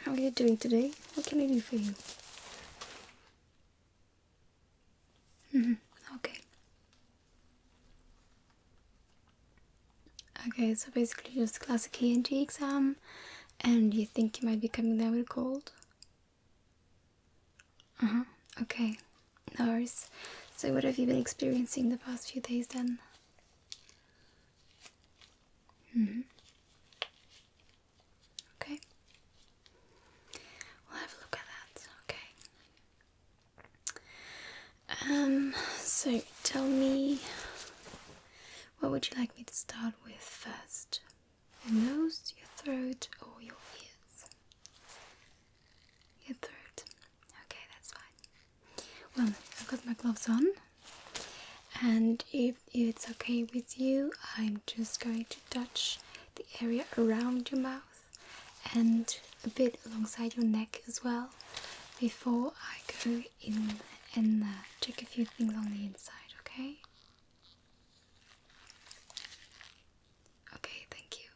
How are you doing today? What can I do for you? Okay. Okay, so basically just classic ENT exam, and you think you might be coming down with a cold? Okay, no worries. So what have you been experiencing the past few days then? Okay. We'll have a look at that. Okay. So tell me, what would you like me to start with first? Your nose, your throat, or your ears? Your throat. Okay, that's fine. Well, I've got my gloves on, and if it's okay with you, I'm just going to touch the area around your mouth and a bit alongside your neck as well before I go in and check a few things on the inside, okay? Okay, thank you.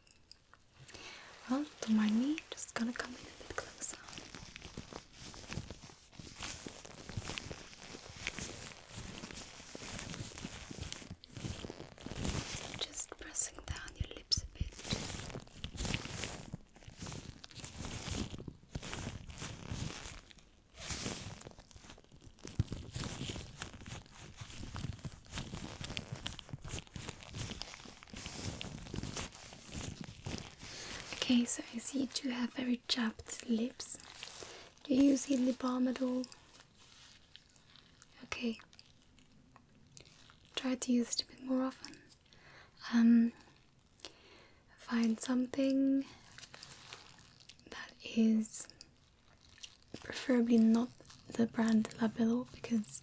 Well, don't mind me, just gonna come in a bit closer. Just pressing down your lips a bit. Okay, so I see you do have very chapped lips. Do you use lip balm at all? Okay. Try to use it a bit more often. Find something that is preferably not the brand Labello, because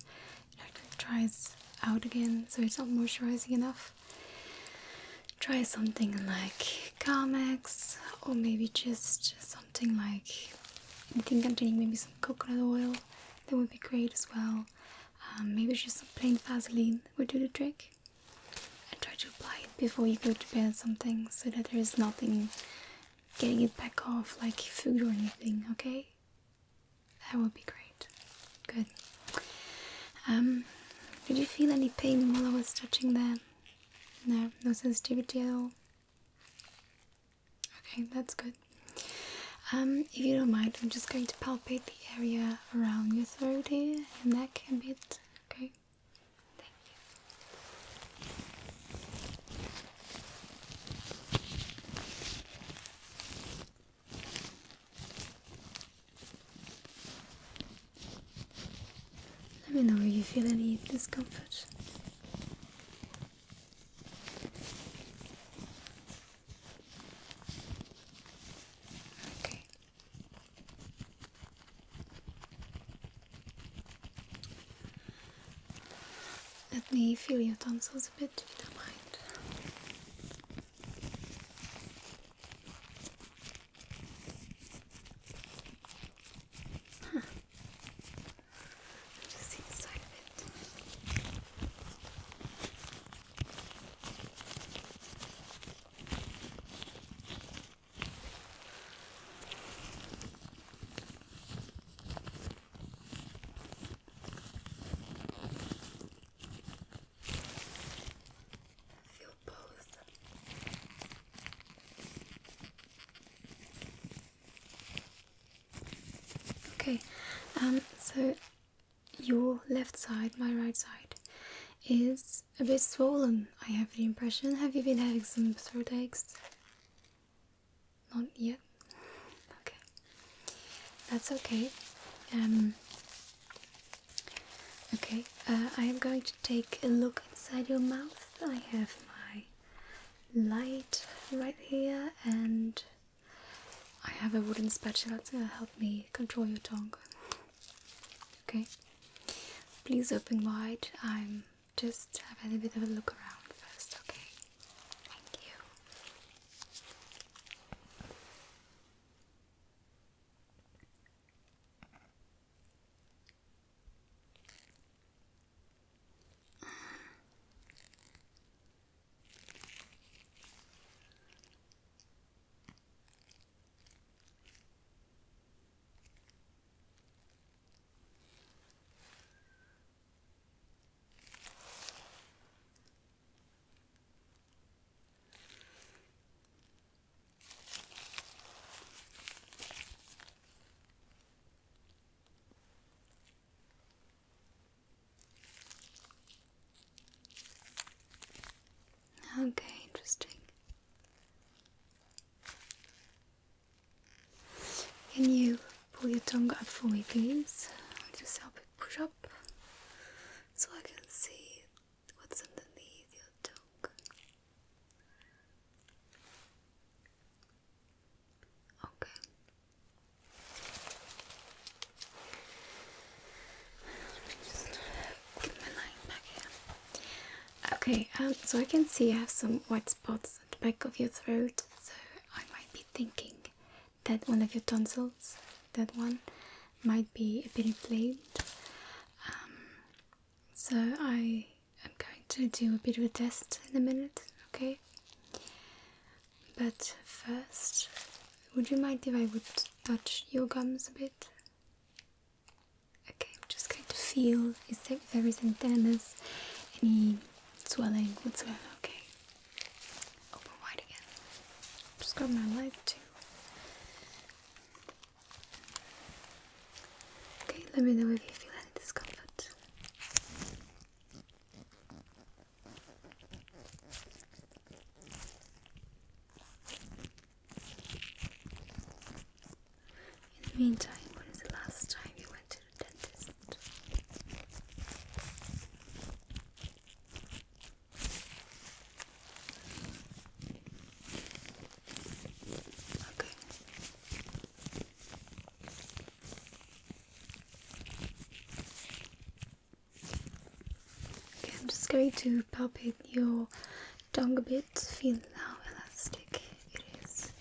it actually dries out again, so it's not moisturizing enough. Try something like Carmex, or maybe just something like anything containing maybe some coconut oil. That would be great as well. Maybe just some plain Vaseline would do the trick. And try to apply it before you go to bed or something, so that there is nothing getting it back off like food or anything, okay? That would be great. Good. Did you feel any pain while I was touching there? No, no sensitivity at all? Okay, that's good. If you don't mind, I'm just going to palpate the area around your throat here, your neck a bit, okay? Thank you. Let me know if you feel any discomfort. Okay. Let me feel your tonsils a bit, if you don't mind. Just see the side of it. Feel both. Okay, so your left side, my right side, is a bit swollen, I have the impression. Have you been having some throat aches? Not yet? Okay. That's okay. Okay, I am going to take a look inside your mouth. I have my light right here, and I have a wooden spatula to help me control your tongue. Okay, please open wide. I'm just having a bit of a look around first, okay? Thank you. Can you pull your tongue up for me, please? Just help it push up so I can see what's underneath your tongue. Okay. Let me just get my line back here. Okay, so I can see you have some white spots at the back of your throat, so I might be thinking that one of your tonsils, that one, might be a bit inflamed. So I am going to do a bit of a test in a minute, okay? But first, would you mind if I would touch your gums a bit? Okay, I'm just going to feel if there is any tenderness, any swelling whatsoever. Okay, open wide again. Just grab my light too. Okay, let me know if you feel any discomfort. In the meantime, when is the last time you went to the dentist? Okay. Okay, I'm just going to palpate your tongue a bit, feel how elastic it is.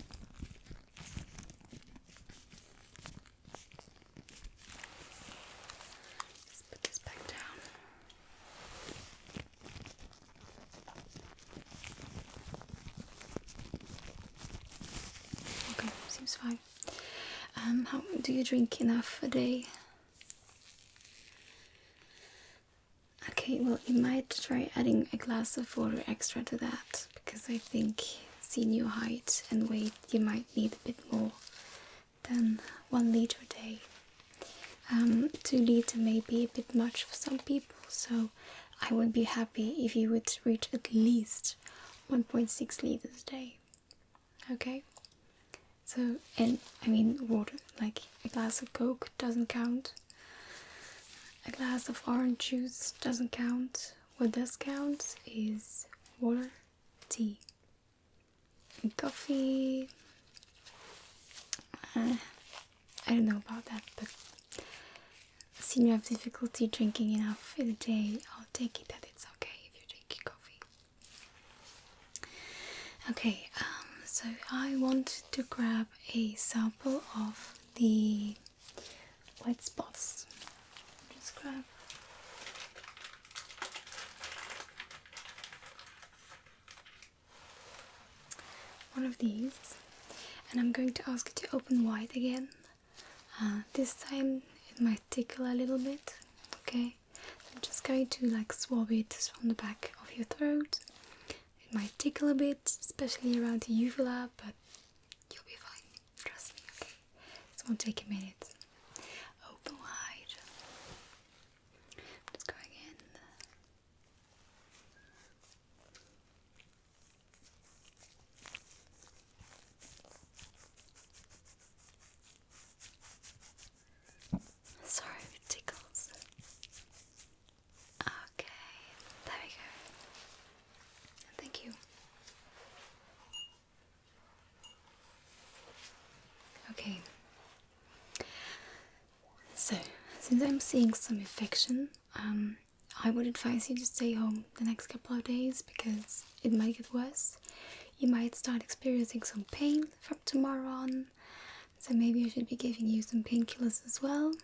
Just put this back down. Okay, seems fine. How do you drink enough a day? Okay, well, you might try adding a glass of water extra to that, because I think, seeing your height and weight, you might need a bit more than 1 liter a day. 2 liter may be a bit much for some people, so I would be happy if you would reach at least 1.6 liters a day. Okay? So, and I mean water, like a glass of Coke doesn't count. A glass of orange juice doesn't count. What does count is water, tea, and coffee. I don't know about that, but seeing you have difficulty drinking enough in a day, I'll take it that it's okay if you're drinking coffee. Okay, so I want to grab a sample of the white spots. Just grab one of these, and I'm going to ask you to open wide again. This time it might tickle a little bit, okay? I'm just going to like swab it from the back of your throat. It might tickle a bit, especially around the uvula, but you'll be fine, trust me, okay? This won't take a minute. Open wide. Just going in. Sorry if it tickles. Okay, there we go. Thank you. Okay. So, since I'm seeing some infection, I would advise you to stay home the next couple of days because it might get worse. You might start experiencing some pain from tomorrow on, so maybe I should be giving you some painkillers as well.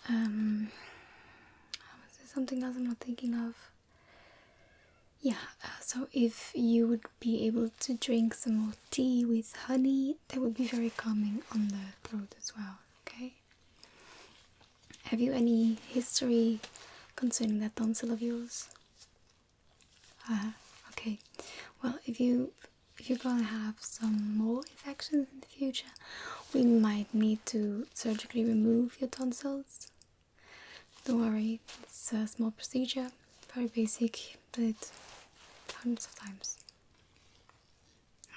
Was there something else I'm not thinking of? Yeah, so if you would be able to drink some more tea with honey, that would be very calming on the throat as well, okay? Have you any history concerning that tonsil of yours? Okay. Well, if you're gonna have some more infections in the future, we might need to surgically remove your tonsils. Don't worry, it's a small procedure, very basic, but hundreds of times.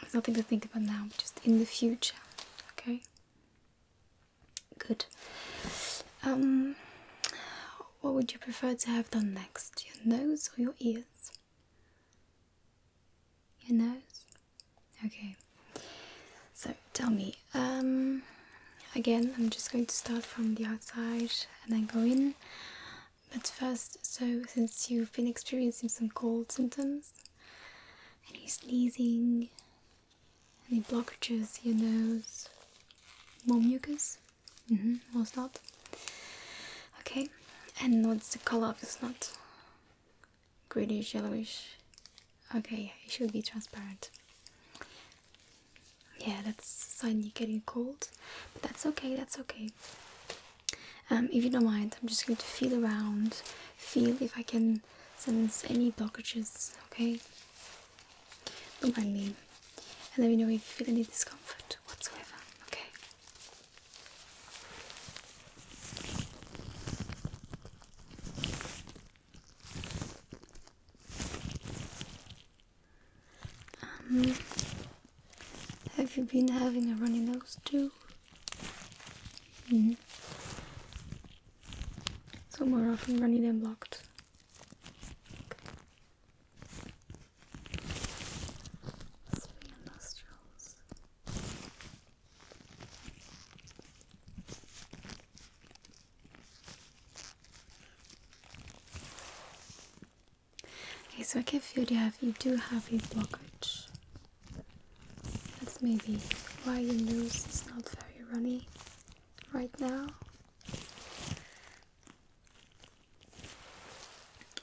There's nothing to think about now, but just in the future, okay? good. What would you prefer to have done next? Your nose or your ears? Your nose? Okay. So tell me, again, I'm just going to start from the outside and then go in. But first, so since you've been experiencing some cold symptoms, any sneezing, any blockages in your nose, more mucus? More snot? Okay, and what's the color of the snot? Greenish, yellowish? Okay, it should be transparent. Yeah, that's a sign you're getting cold, but that's okay, that's okay. If you don't mind, I'm just going to feel around, feel if I can sense any blockages, okay? Don't mind me. And let me know if you feel any discomfort whatsoever, okay? Have you been having a runny nose too? So more often runny than blocked. Through your nostrils. Okay, so I can feel you do have a blockage. That's maybe why your nose is not very runny right now.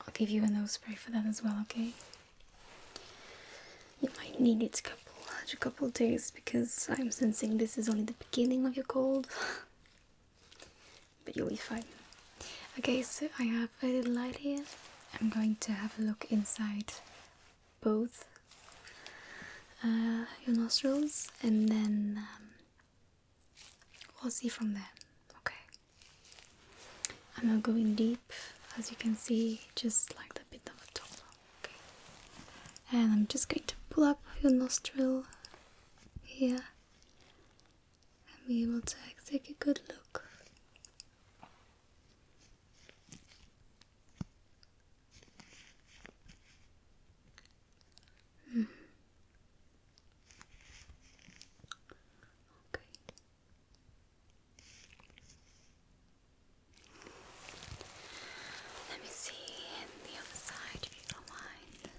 I'll give you a nose spray for that as well, okay? You might need it a couple days because I'm sensing this is only the beginning of your cold. But you'll be fine. Okay, so I have a little light here. I'm going to have a look inside both your nostrils, and then we'll see from there. Okay. I'm not going deep, as you can see, just like the bit of a top. Okay. And I'm just going to pull up your nostril here and be able to take a good look. Okay. Let me see the other side if you don't mind.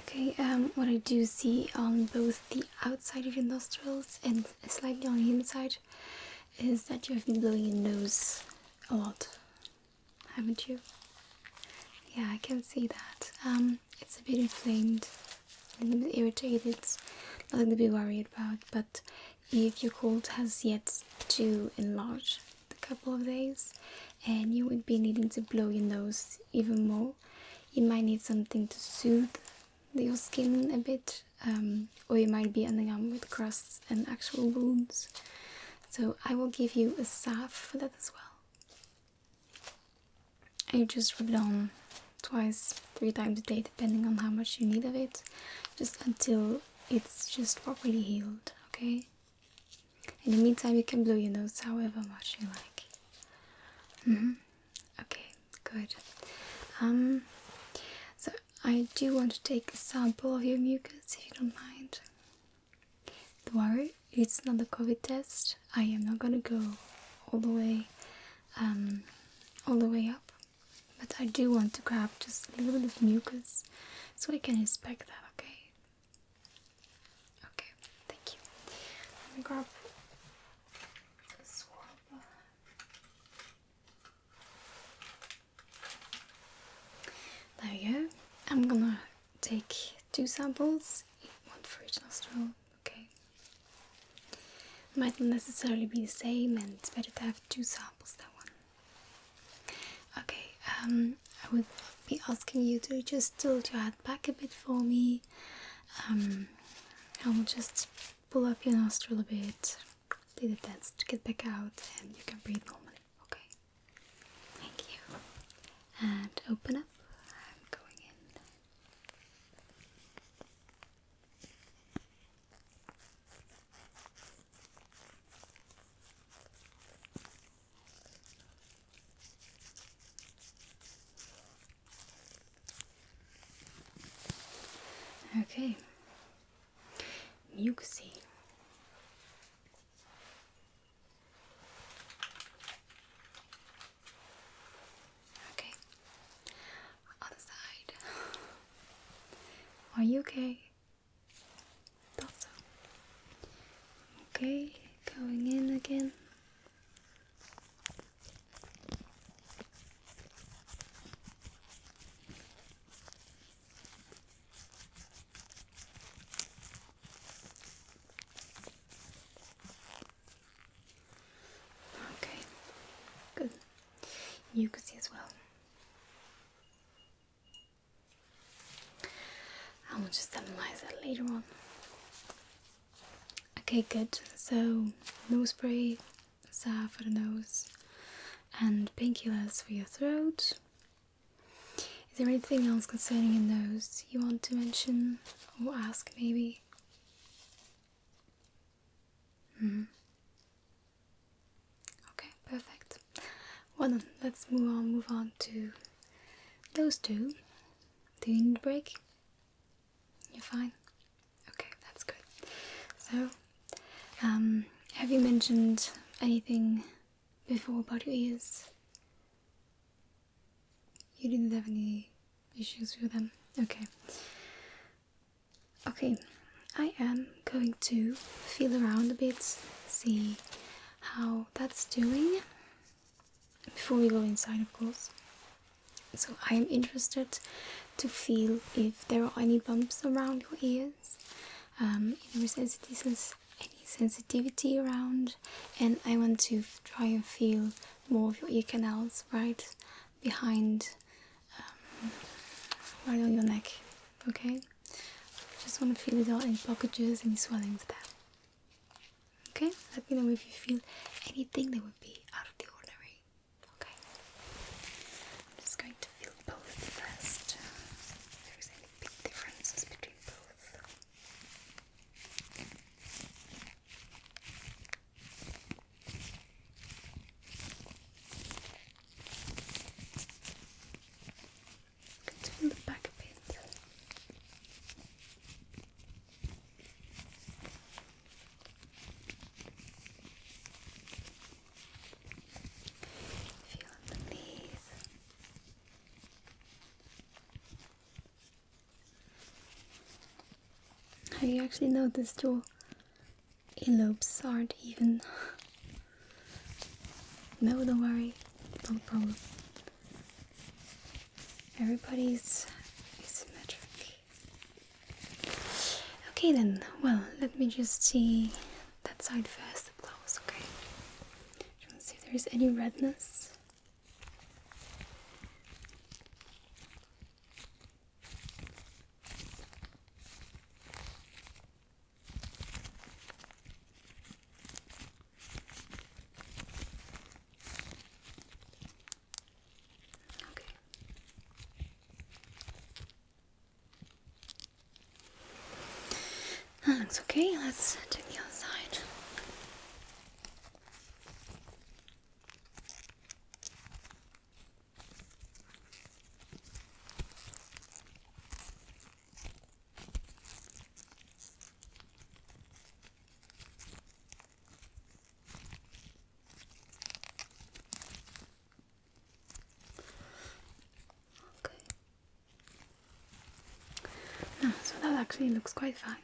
Okay, what I do see on both the outside of your nostrils and slightly on the inside is that you have been blowing your nose a lot, haven't you? Yeah, I can see that. It's a bit inflamed, a little bit irritated, nothing to be worried about, but if your cold has yet to enlarge a couple of days and you would be needing to blow your nose even more, you might need something to soothe your skin a bit, or you might be ending up with crusts and actual wounds. So I will give you a salve for that as well. And you just rub it on twice, 3 times a day, depending on how much you need of it, just until it's just properly healed, okay? In the meantime, you can blow your nose however much you like. Okay, good. So I do want to take a sample of your mucus, if you don't mind. Don't worry, it's not a COVID test. I am not gonna go all the way up, but I do want to grab just a little bit of mucus so I can inspect that. Okay. Okay. Thank you. Let me grab a swab. There you go. I'm gonna take 2 samples, one for each nostril, okay? Might not necessarily be the same, and it's better to have 2 samples than one. Okay, I would be asking you to just tilt your head back a bit for me, I will just pull up your nostril a bit, do the test to get back out, and you can breathe normally. Okay. Thank you. And open up. I'm going in. Okay. Mucusy. Okay. Other side. Are you okay? Thought so. Okay, going in again. Okay, good. Mucusy as well. I will just analyze that later on. Okay, good. So, nose spray, salve for the nose, and painkillers for your throat. Is there anything else concerning your nose you want to mention or ask maybe? Okay, perfect. Well then, let's move on to those two. Do you need a break? You're fine? Okay, that's good. So, have you mentioned anything before about your ears? You didn't have any issues with them? Okay. Okay, I am going to feel around a bit, see how that's doing, before we go inside, of course. So I am interested to feel if there are any bumps around your ears, any sensitivity around, and I want to try and feel more of your ear canals right behind, right on your neck, okay? Just want to feel it all, any blockages, any swellings there. Okay, let me know if you feel anything that would be out of the ordinary. Okay, I'm just going to feel both first. If there's any big differences between both. Going to feel the back a bit. Feel underneath. Have you actually noticed your earlobes aren't even? No, don't worry, no problem. Everybody's asymmetric. Okay then, well, let me just see that side first, up close, okay? Trying to see if there is any redness. Okay. That looks okay. Let's check the other side. Okay. So that actually looks quite fine.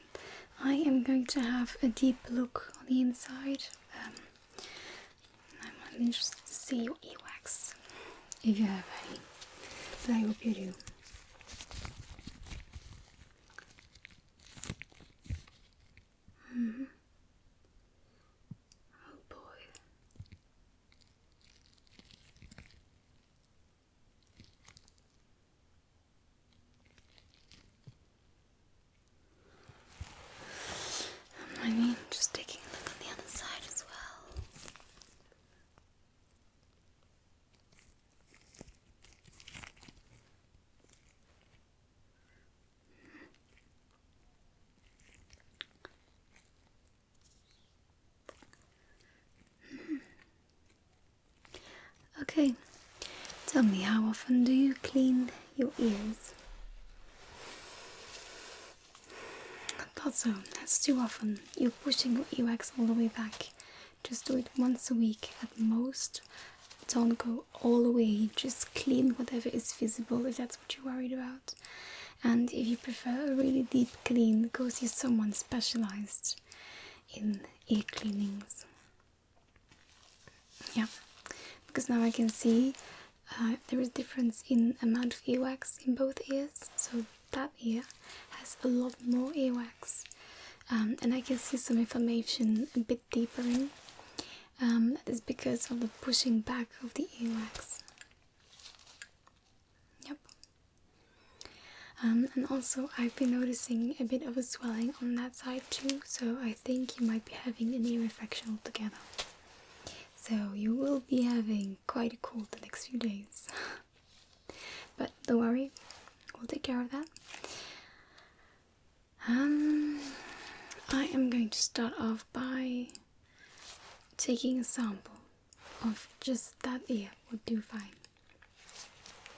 I am going to have a deep look on the inside. I'm interested to see your earwax, if you have any, but I hope you do. Oh boy. Okay, tell me, how often do you clean your ears? I thought so. That's too often. You're pushing your earwax all the way back. Just do it once a week at most. Don't go all the way. Just clean whatever is visible if that's what you're worried about. And if you prefer a really deep clean, go see someone specialized in ear cleanings. Yeah, because now I can see there is a difference in amount of earwax in both ears. So that ear has a lot more earwax, and I can see some inflammation a bit deeper in. That is because of the pushing back of the earwax. Yep. And also I've been noticing a bit of a swelling on that side too, so I think you might be having an ear infection altogether. So you will be having quite a cold the next few days. But don't worry, we'll take care of that. I am going to start off by taking a sample of just that ear. Would do fine.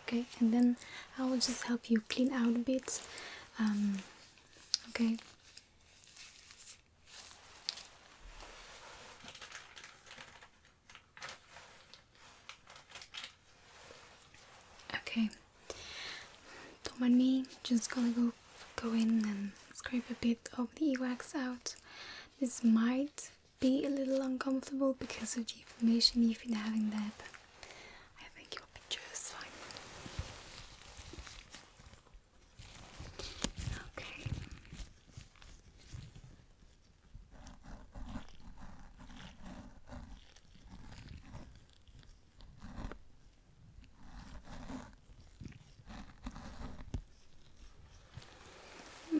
Okay, and then I will just help you clean out a bit. Okay. Okay. Don't mind me. Just gonna go in and scrape a bit of the earwax out. This might be a little uncomfortable because of the inflammation you've been having there, but I think you'll be just fine. Okay.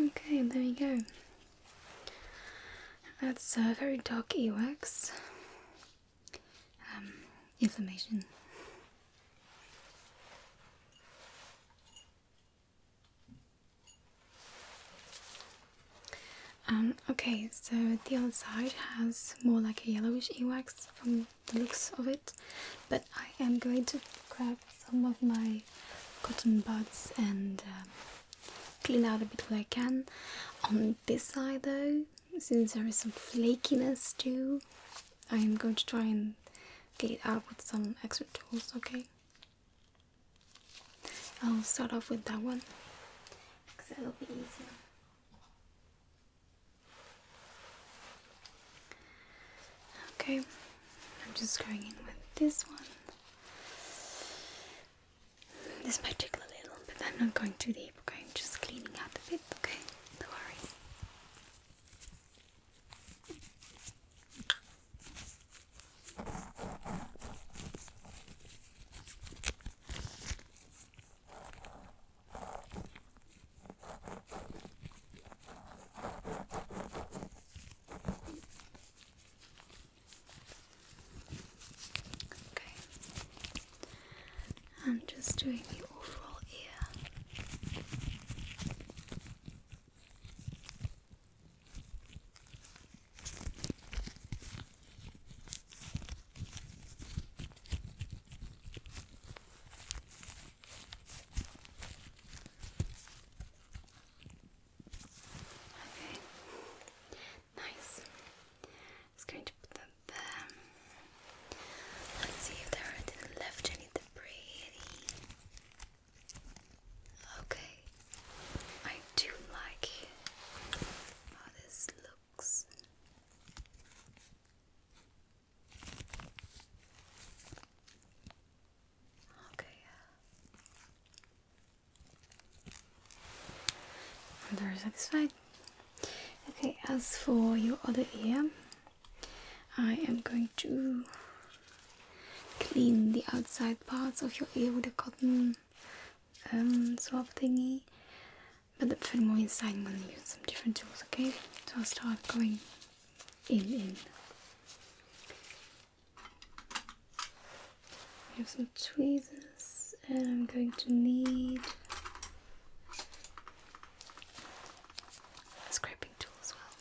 Okay, there we go. That's very dark earwax. Inflammation. Okay, so the other side has more like a yellowish earwax from the looks of it, but I am going to grab some of my cotton buds and clean out a bit what I can. On this side though, since there is some flakiness too, I am going to try and get it out with some extra tools, okay? I'll start off with that one, because that'll be easier. Okay, I'm just going in with this one. This might take a little, but I'm not going too deep, okay? I'm just cleaning out a bit, okay? Don't worry. Okay. I'm just doing the overall ear. Okay, nice. Just going to put that there. Let's see if there didn't left any debris. Okay, I do like how this looks. Okay, I'm very satisfied. Okay, as for your other ear, I am going to clean the outside parts of your ear with a cotton swab thingy. But for more inside, I'm going to use some different tools, okay? So I'll start going in. I have some tweezers, and I'm going to need a scraping tool as well.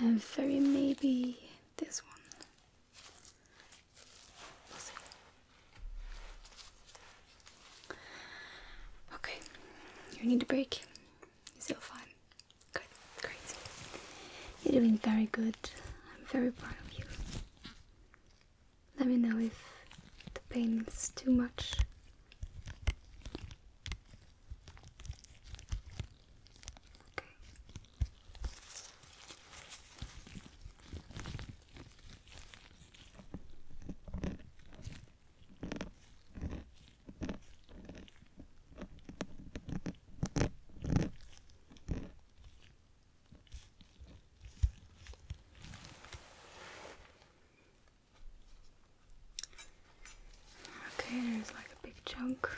and very maybe this one. We'll see. Okay, you need a break. You're still fine. Good, great. You're doing very good. I'm very proud of you. Let me know if the pain is too much. Okay, there's like a big chunk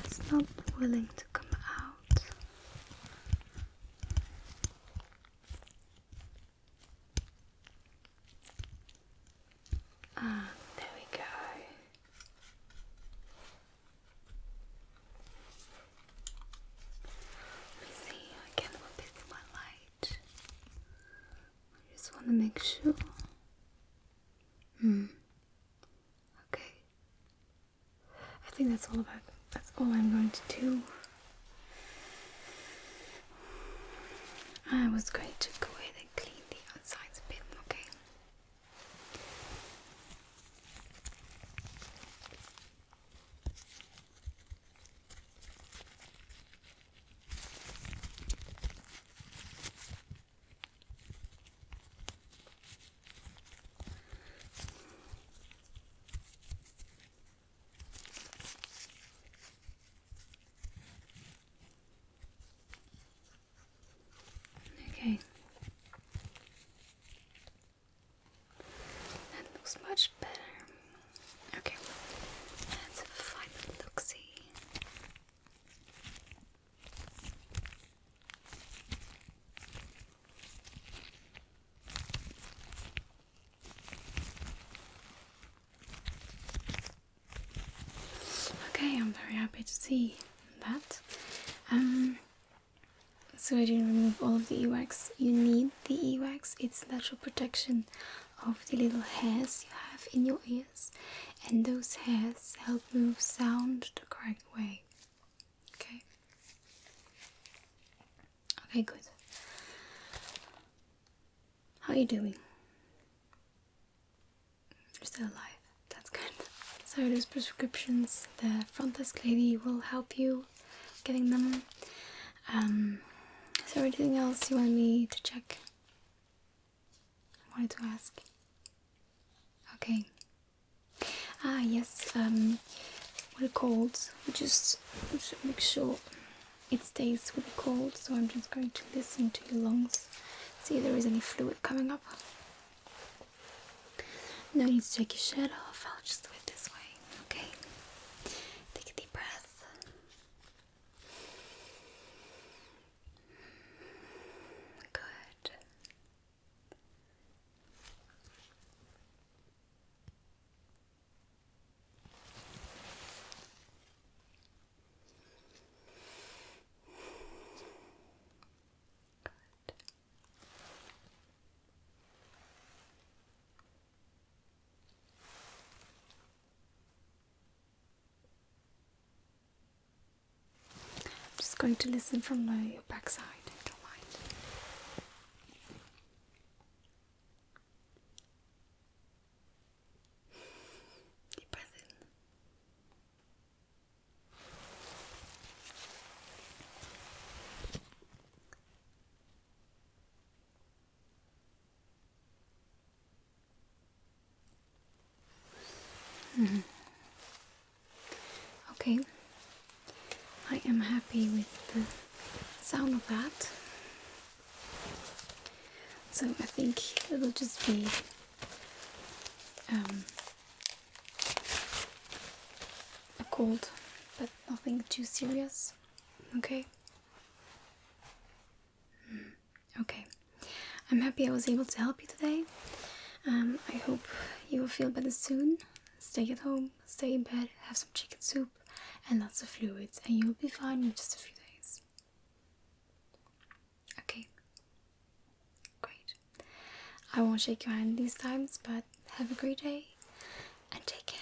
that's not willing to come out. Ah, there we go. Let me see, I can whip it with my light. I just want to make sure. Okay. I think that's all I'm going to do. I was going to go ahead and clean the outsides a bit, okay? Okay. That looks much better. Okay. Let's have a final look-see. Okay, I'm very happy to see that. So I didn't remove all of the earwax. You need the earwax. It's natural protection of the little hairs you have in your ears, and those hairs help move sound the correct way. Okay. Okay, good. How are you doing? You're still alive. That's good. So those prescriptions, the front desk lady will help you getting them. Is there anything else you want me to check? I wanted to ask. Okay. Ah, yes. With a cold, we should make sure it stays with the cold. So I'm just going to listen to your lungs, see if there is any fluid coming up. No need to take your shirt off. I'll just do it this way. Okay. Take a deep breath. Good. I'm just going to listen from your backside. Don't mind. Deep breath in. Okay. I am happy with the sound of that. So I think it will just be a cold, but nothing too serious. Okay? Okay. I'm happy I was able to help you today. I hope you will feel better soon. Stay at home, stay in bed, have some chicken soup and lots of fluids, and you'll be fine in just a few days. I won't shake your hand these times, but have a great day and take care.